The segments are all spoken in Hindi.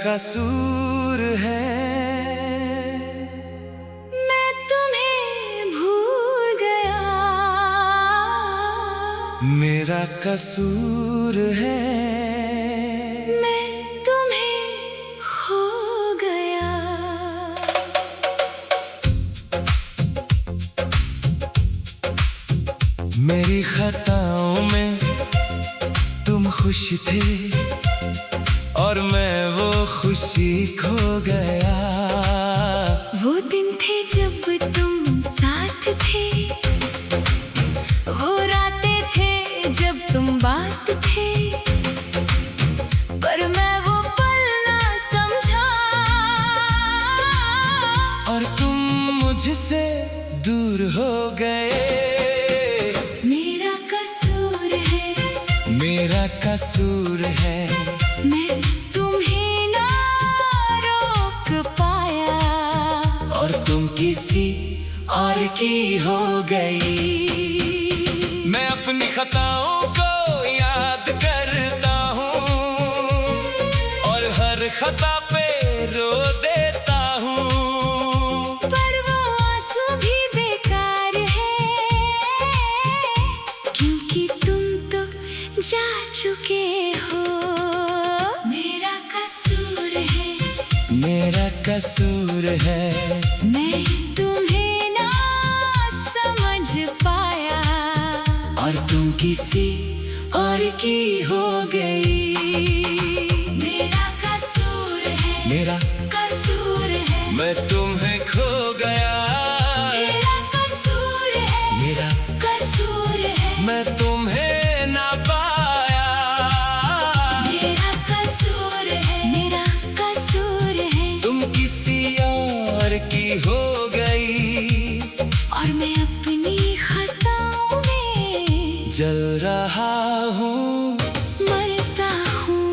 कसूर है, मैं तुम्हें भूल गया। मेरा कसूर है, मैं तुम्हें खो गया। मेरी खताओं में तुम खुश थे और मैं वो खुशी खो गया। वो दिन थे जब तुम साथ थे, वो रातें थे जब तुम बात थे, पर मैं वो पल ना समझा। और तुम मुझसे दूर हो गए। मेरा कसूर है, मेरा कसूर है, मैं तुम्हें ना रोक पाया, और तुम किसी और की हो गई। मैं अपनी खताओं को याद करता हूँ और हर खता पे रो देता हूँ, पर वो आंसू भी बेकार है, क्योंकि तुम तो जा चुके हो। मेरा कसूर है, मेरा कसूर है, मैं तुम्हें ना समझ पाया, और तुम किसी और की हो गई। मेरा कसूर है, मेरा कसूर है, मैं तुम्हें खो गया। मेरा कसूर है, मेरा कसूर है, मैं तुम्हें ना पाया। मेरा कसूर है, मेरा कसूर है, तुम किसी और की हो गई, और मैं अपनी खताओं में जल रहा हूँ, मरता हूँ।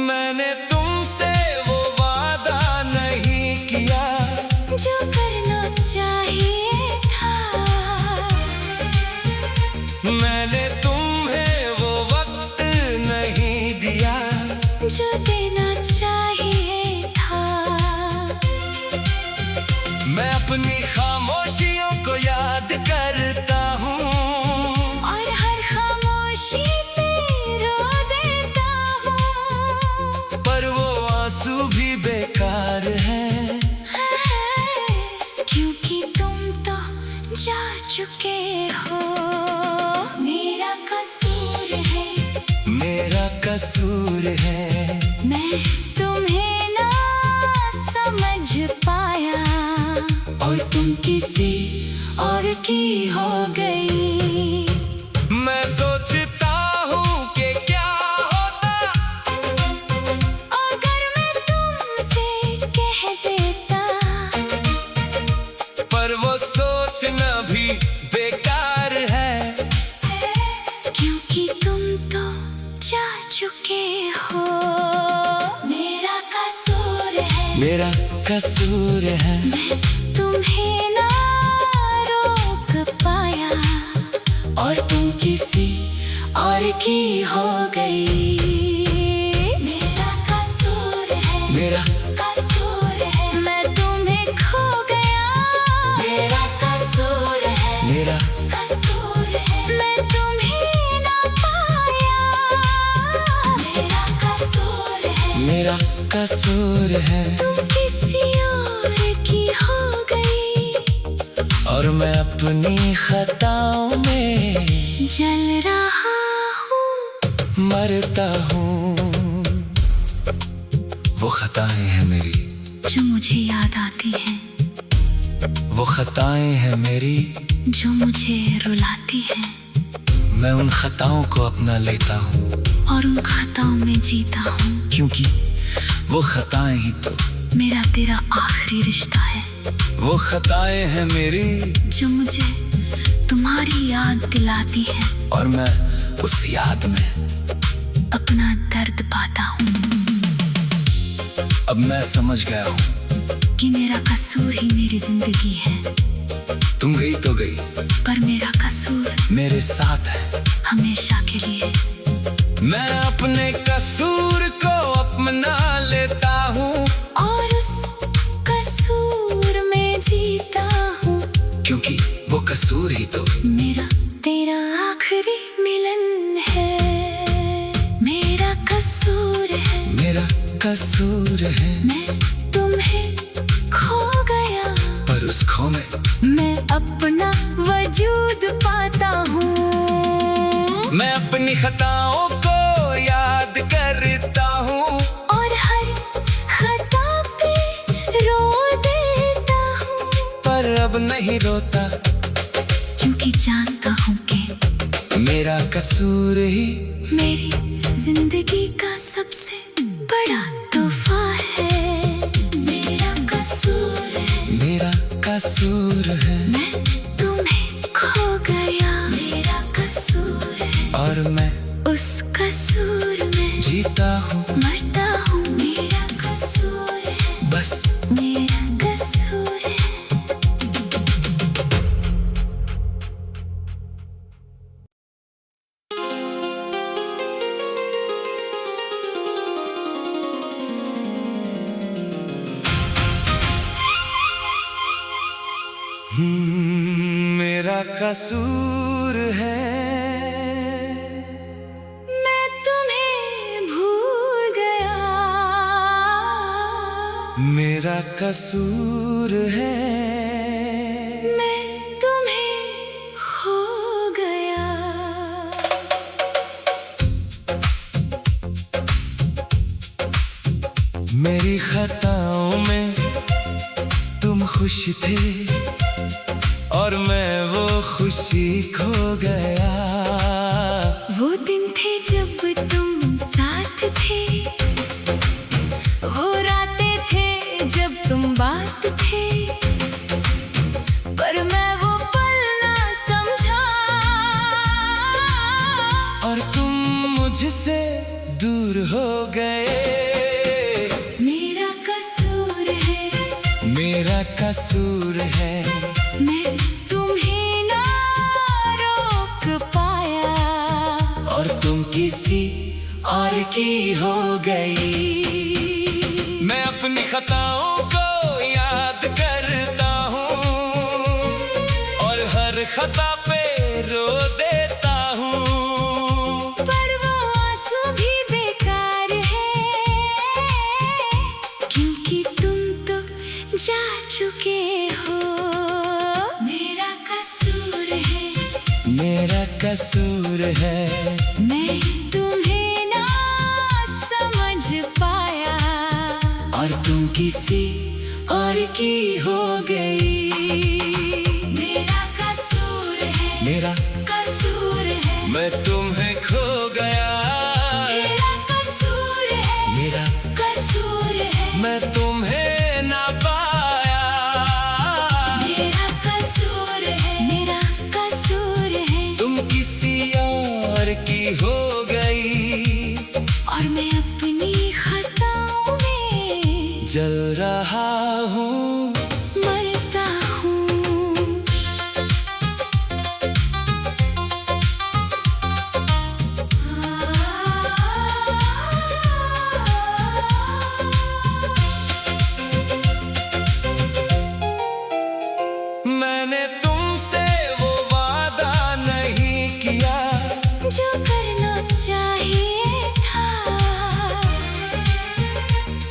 मैंने तुमसे वो वादा नहीं किया जो करना चाहिए था, मैंने तुम्हें वो वक्त नहीं दिया जो देना चाहिए था। मैं अपनी खामोशियों को याद करता हूँ और हर खामोशी पे रो देता हूँ, पर वो आंसू भी बेकार है, क्योंकि तुम तो जा चुके हो। मेरा कसूर है, मेरा कसूर है, मैं तुम्हें ना समझ पाया, और तुम किसी और की हो गई। मैं सोचता हूँ कि क्या होता अगर मैं तुमसे कह देता, पर वो सोचना भी बेकार है, क्योंकि तुम तो जा चुके हो। मेरा कसूर है, मेरा कसूर है, मैं तुम्हें ना रोक पाया, और तुम किसी और की हो गई। मेरा कसूर है, मेरा कसूर है, मैं तुम्हें खो गया। मेरा कसूर है, मेरा कसूर है, मैं तुम्हें ना पाया। मेरा कसूर है, मेरा कसूर है, तुम किसी और की हो गई, और मैं अपनी खताओं में जल रहा हूँ, मरता हूँ। वो खताएं हैं मेरी, जो मुझे याद आती हैं, वो खताएं हैं मेरी, जो मुझे रुलाती हैं, मैं उन खताओं को अपना लेता हूँ, और उन खताओं में जीता हूँ, क्योंकि वो खताएं ही तो मेरा तेरा आखिरी रिश्ता है। वो खताएं हैं मेरी, जो मुझे तुम्हारी याद दिलाती है, और मैं उस याद में अपना दर्द पाता हूँ। अब मैं समझ गया हूँ कि मेरा कसूर ही मेरी जिंदगी है। तुम गई तो गई, पर मेरा कसूर मेरे साथ है हमेशा के लिए। मैं अपने कसूर को अपना लेता हूँ और उस कसूर में जीता हूँ, क्योंकि वो कसूर ही तो मेरा तेरा आखिरी मिलन है। मेरा कसूर है, मेरा कसूर है। मैं तुम्हें खो गया, पर उस खो में मैं अपना वजूद पाता हूँ। मैं अपनी खताओं को याद करता हूँ और हर खता पे रो देता हूँ, पर अब नहीं रोता, क्योंकि जानता हूँ कि मेरा कसूर ही मेरी जिंदगी का सबसे बड़ा तोहफा है। मेरा कसूर है, मेरा कसूर है। मैं तुम्हें खो गया, मेरा कसूर है। और मैं उस कसूर में जीता हूँ, मरता हूँ। मेरा कसूर है, बस मेरा कसूर है। मेरा कसूर है। मैं तुम्हें भूल गया, मेरा कसूर है। मैं तुम्हें खो गया। मेरी खताओं में तुम खुश थे और मैं वो खुशी खो गया। वो दिन थे जब तुम साथ थे, वो रातें थे जब तुम बात थे, पर मैं वो पल ना समझा। और तुम मुझसे दूर हो गए। मेरा कसूर है, मेरा कसूर है। मैं तुम्हें ना रोक पाया, और तुम किसी और की हो गई। मैं अपनी खताओं को याद करता हूँ और हर खता पे रो देता हूँ, पर वो आंसू भी बेकार है, क्योंकि तुम तो जा चुके हो। मेरा कसूर है, मेरा कसूर है। मैं तुम्हें ना समझ पाया, और तुम किसी और की हो गई। मेरा कसूर है, मेरा कसूर है। मैं तुम्हें खो गया। मेरा कसूर है, मेरा कसूर है। मैं तुम्हें ना पाया। मेरा कसूर है, मेरा कसूर है। तुम किसी और की हो गई। और मैं अपनी खताओं में जल रहा हूँ, मरता हूँ। मैंने तुमसे वो वादा नहीं किया जो करना चाहिए था,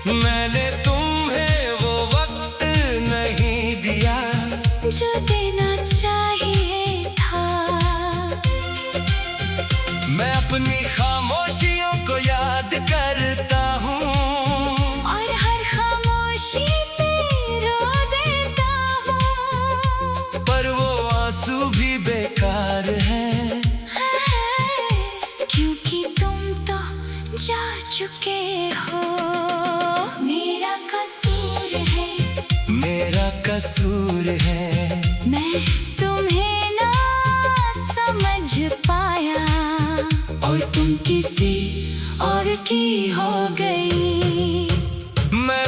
मैंने तुम्हें वो वक्त नहीं दिया जो देना चाहिए था। मैं अपनी खामोशियों को याद करता हूँ और हर खामोशी पे रो देता हूँ, पर वो आंसू भी बेकार है, क्योंकि तुम तो जा चुके हो। मेरा कसूर है, मेरा कसूर है। मैं तुम्हें ना समझ पाया, और तुम किसी और की हो गई। मैं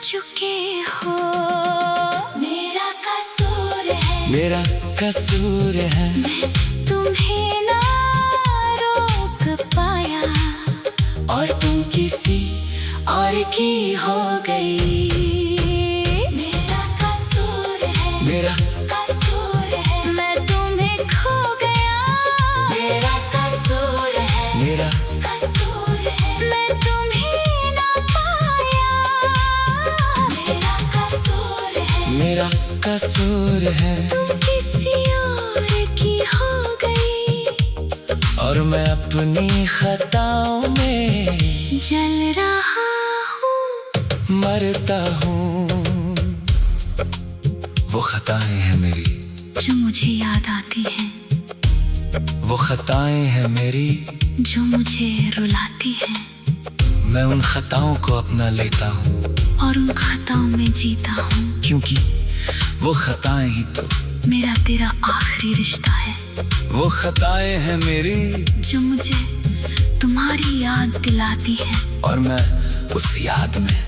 चुके हो। मेरा कसूर है, मेरा कसूर है। मैं तुम्हें ना रोक पाया और तुम किसी और की हो गई। मेरा कसूर है, मेरा कसूर है। मैं तुम्हें खो गया। मेरा कसूर है, मेरा कसूर है। मैं तुम्हें ना पाया। मेरा कसूर है, मेरा कसूर है। तुम किसी और की हो गई। और मैं अपनी खताओं में जल रहा हूँ, मरता हूँ। वो खताएं हैं मेरी, जो मुझे याद आती हैं, वो खताएं हैं मेरी, जो मुझे रुलाती हैं। मैं उन खताओं को अपना लेता हूँ, और उन खताओं में जीता हूँ, क्योंकि वो खताएं ही तो मेरा तेरा आखिरी रिश्ता है। वो खताएं हैं मेरी, जो मुझे तुम्हारी याद दिलाती है, और मैं उस याद में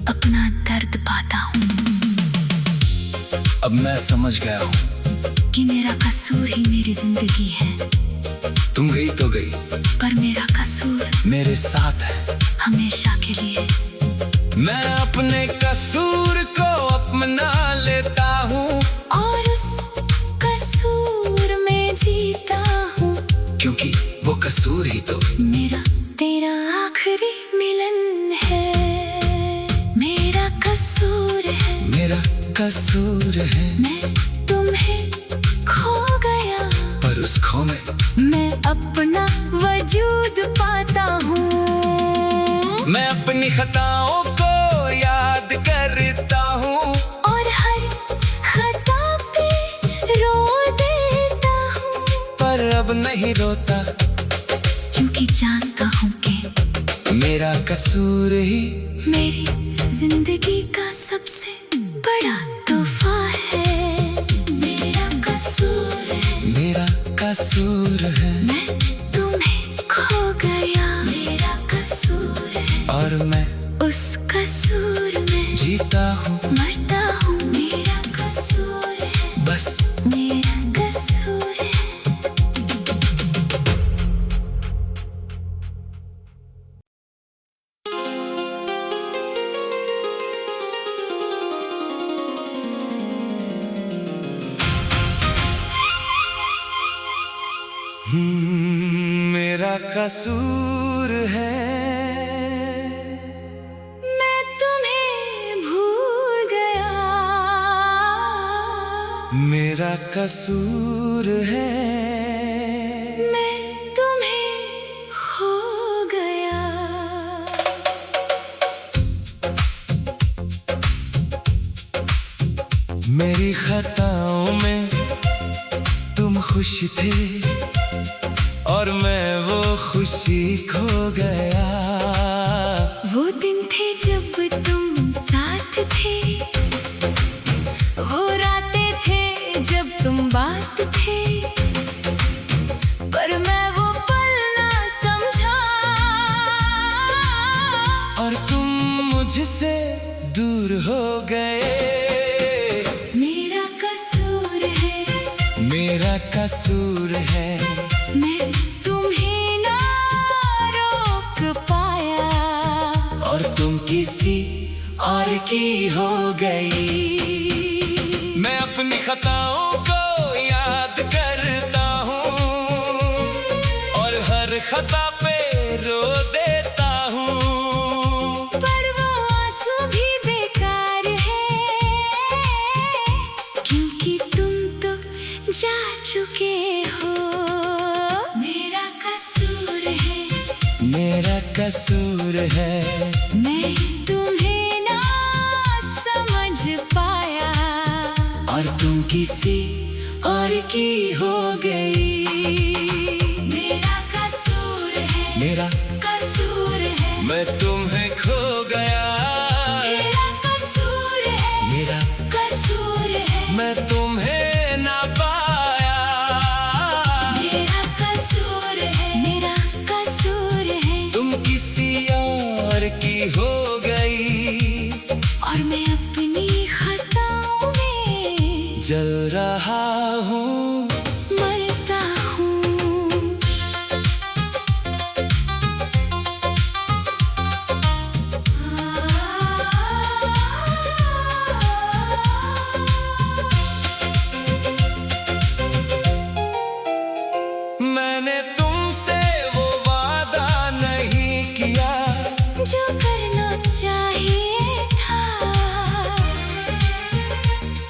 अपना दर्द पाता हूँ। अब मैं समझ गया हूँ कि मेरा कसूर ही मेरी जिंदगी है। तुम गई तो गई, पर मेरा कसूर मेरे साथ है हमेशा के लिए। मैं अपने कसूर को अपना लेता हूँ, और उस कसूर में जीता हूँ, क्योंकि वो कसूर ही तो मेरा तेरा आखिरी मिलन है। मेरा कसूर है, मेरा कसूर है। मैं तुम्हें खो गया। पर उस खो में मैं अपना वजूद पाता हूँ। मैं अपनी खताओं को याद करता हूँ, और हर खता पे रो देता हूँ। पर अब नहीं रोता, क्योंकि जानता हूँ कि मेरा कसूर ही मेरी जिंदगी का सबसे बड़ा तोहफा है। मेरा कसूर है, मेरा कसूर है। मैं तुम्हें खो गया। मेरा कसूर है, और मैं उस कसूर में जीता हूँ, मरता हूँ। मेरा कसूर है, बस मेरा कसूर है। मेरा कसूर है। मैं तुम्हें भूल गया। मेरा कसूर है। मैं तुम्हें खो गया। मेरी खताओं में तुम खुश थे, और मैं वो खुशी खो गया। वो दिन थे जब तुम साथ थे, वो रातें थे जब तुम बात थे। पर मैं वो पल ना समझा, और तुम मुझसे दूर हो गए। मेरा कसूर है, मेरा कसूर है। मैं तुम्हें ना रोक पाया। और तुम किसी और की हो गई। मैं अपनी खताओं को याद करता हूँ, और हर खता पे रो देता हूँ। पर वो आंसू भी बेकार है, क्योंकि तुम तो जा चुके हो। मेरा कसूर है, मेरा कसूर है। मैं तुम्हें ना समझ पाया। और तुम किसी और की हो गई। मेरा कसूर है, मेरा कसूर है। मैं तुम्हें खो गया। मेरा कसूर है, मेरा कसूर है। मैं तुम्हें ना पाया। मेरा कसूर है, मेरा कसूर है। तुम किसी और की हो गई।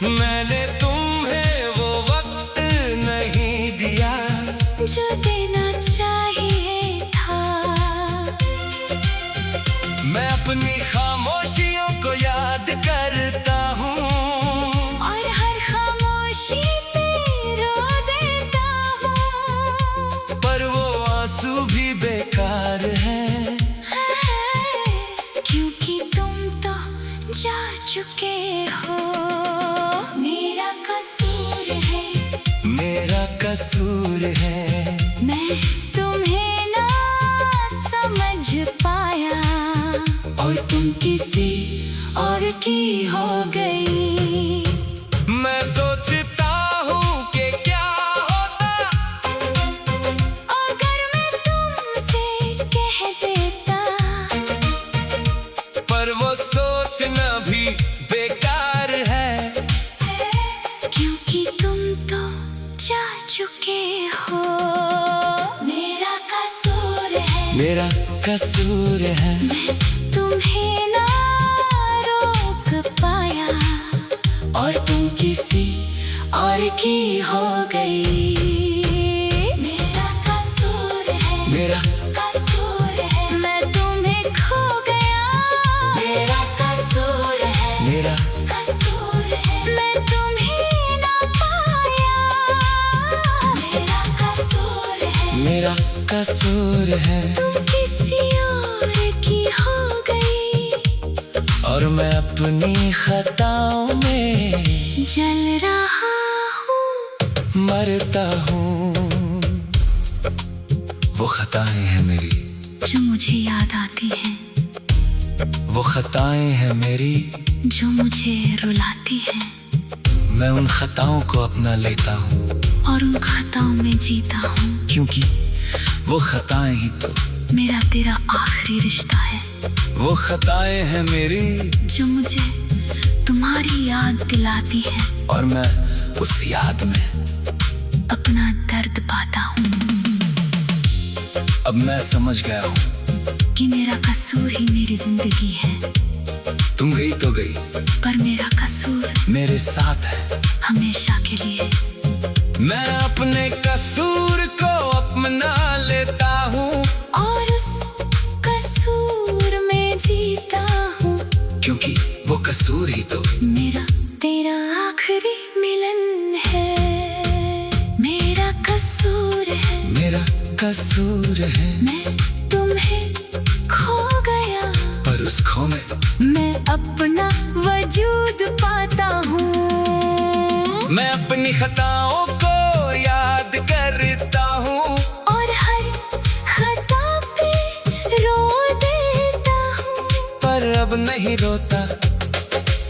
मैंने तुम्हें वो वक्त नहीं दिया जो देना चाहिए था। मैं अपनी खामोशियों को याद करता हूँ और हर खामोशी पे रो देता हूँ। पर वो आंसू भी बेकार है क्योंकि तुम तो जा चुके हो। मेरा कसूर है, मेरा कसूर है। मैं तुम्हें ना समझ पाया और तुम किसी और की हो गई। मैं सोचता हूँ कि क्या होता अगर मैं तुमसे कह देता, पर वो सोचना भी बेकार है क्योंकि तुम तो जा चुके हो। मेरा कसूर है, मेरा कसूर है। मैं तुम्हें ना रोक पाया और तुम किसी और की हो गई। मेरा कसूर है, मेरा कसूर है। मैं तुम्हें खो गया। मेरा कसूर है, मेरा कसूर है। मैं तुम्हें ना पाया। मेरा कसूर है, मेरा कसूर है। तुम किसी और की हो गई। और मैं अपनी खताओं में जल रहा हूँ, मरता हूँ। वो खताएं हैं मेरी, जो मुझे याद आती हैं, वो खताएं हैं मेरी, जो मुझे रुलाती हैं। मैं उन खताओं को अपना लेता हूँ और उन खताओं में जीता हूँ, क्योंकि वो खताएं ही तो मेरा तेरा आखिरी रिश्ता है। वो खताएं हैं मेरी, जो मुझे तुम्हारी याद दिलाती है और मैं उस याद में अपना दर्द पाता हूँ। अब मैं समझ गया हूँ कि मेरा कसूर ही मेरी जिंदगी है। तुम गई तो गई, पर मेरा कसूर मेरे साथ है हमेशा के लिए। मैं अपने कसूर को अपना लेता हूँ और उस कसूर में जीता हूँ, क्योंकि वो कसूर ही तो मेरा तेरा आखिरी मिलन है। मेरा कसूर है, मेरा कसूर है। मैं तुम्हें खो गया, पर उस खो में मैं अपना वजूद पाता हूँ। मैं अपनी खताओं को याद करता हूँ और हर खता पे रो देता हूँ। पर अब नहीं रोता,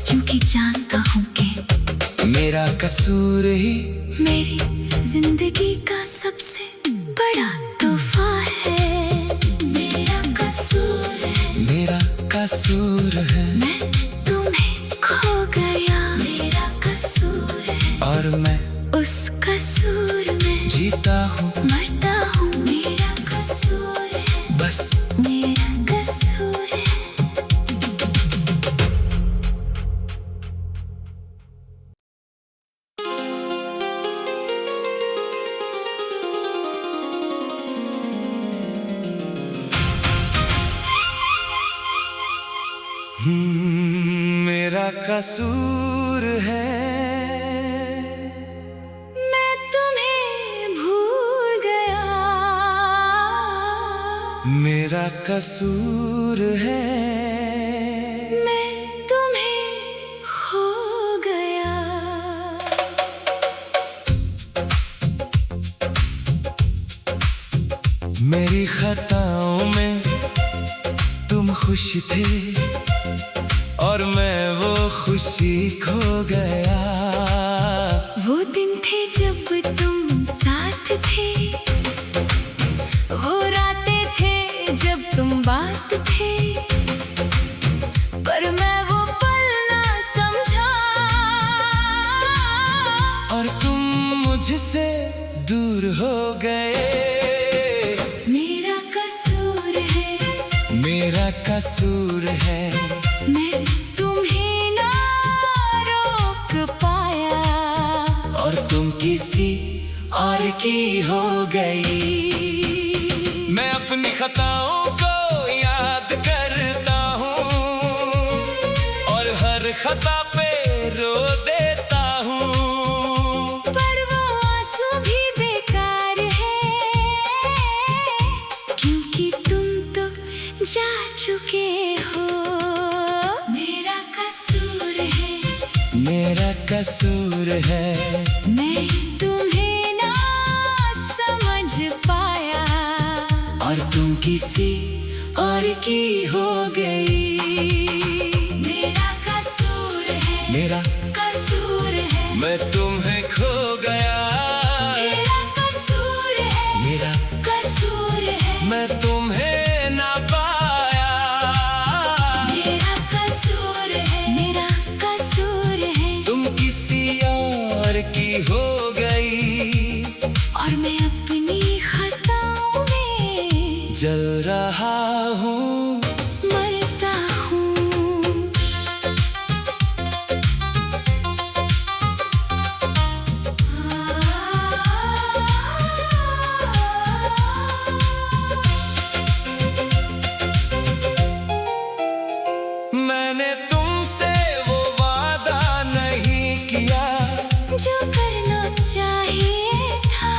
क्योंकि जानता हूँ कि मेरा कसूर ही मेरी जिंदगी का सबसे बड़ा तोहफा है। मेरा कसूर है, मेरा कसूर है। मैं तुम्हें खो गया। मेरा कसूर है, और मैं उस कसूर में जीता हूँ, मरता हूँ। मेरा कसूर है, बस मेरा कसूर है। मेरा कसूर है। मैं तुम्हें भूल गया। मेरा कसूर है। मैं तुम्हें खो गया। मेरी खताओं में तुम खुश थे और मैं वो खुशी खो गया। वो दिन थे जब तुम साथ थे, वो रातें थे जब तुम बात थे, पर मैं वो पल ना समझा। और तुम मुझसे दूर हो गए। मेरा कसूर है, मेरा कसूर है। मैं तुम्हें ना रोक पाया। किसी और की हो गई। मैं अपनी खताओं को याद करता हूँ और हर खता पे रो देता हूँ, पर वो आंसू भी बेकार है, क्योंकि तुम तो जा चुके हो। मेरा कसूर है, मेरा कसूर है, मैं तुम्हें ना समझ पाया और तुम किसी और की हो गई। मेरा कसूर है, मेरा कसूर है, मैं तुम्हें खो गया। मेरा कसूर है, मेरा कसूर है, मैं तुम्हें ना पाया। मेरा कसूर है, मेरा कसूर है, तुम किसी और की हो गई और मैं अपनी खताओं में जल रहा हूँ, मरता हूँ। मैंने तुमसे वो वादा नहीं किया जो करना चाहिए था,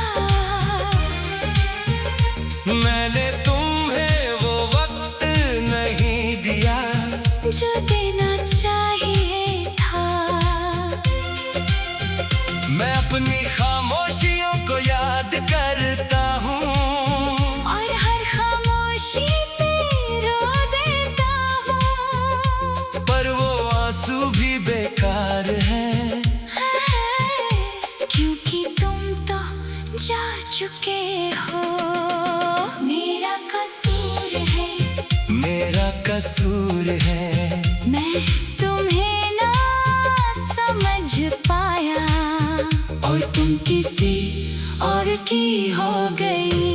मैंने तुम्हें वो वक्त नहीं दिया जो देना चाहिए था। मैं अपनी खामोशियों को याद करता हूँ और हर खामोशी पे रो देता हूँ, पर वो आंसू भी बेकार है, क्योंकि तुम तो जा चुके हो। मेरा कसूर है, मेरा कसूर है, मैं तुम्हें ना समझ पाया और तुम किसी और की हो गई।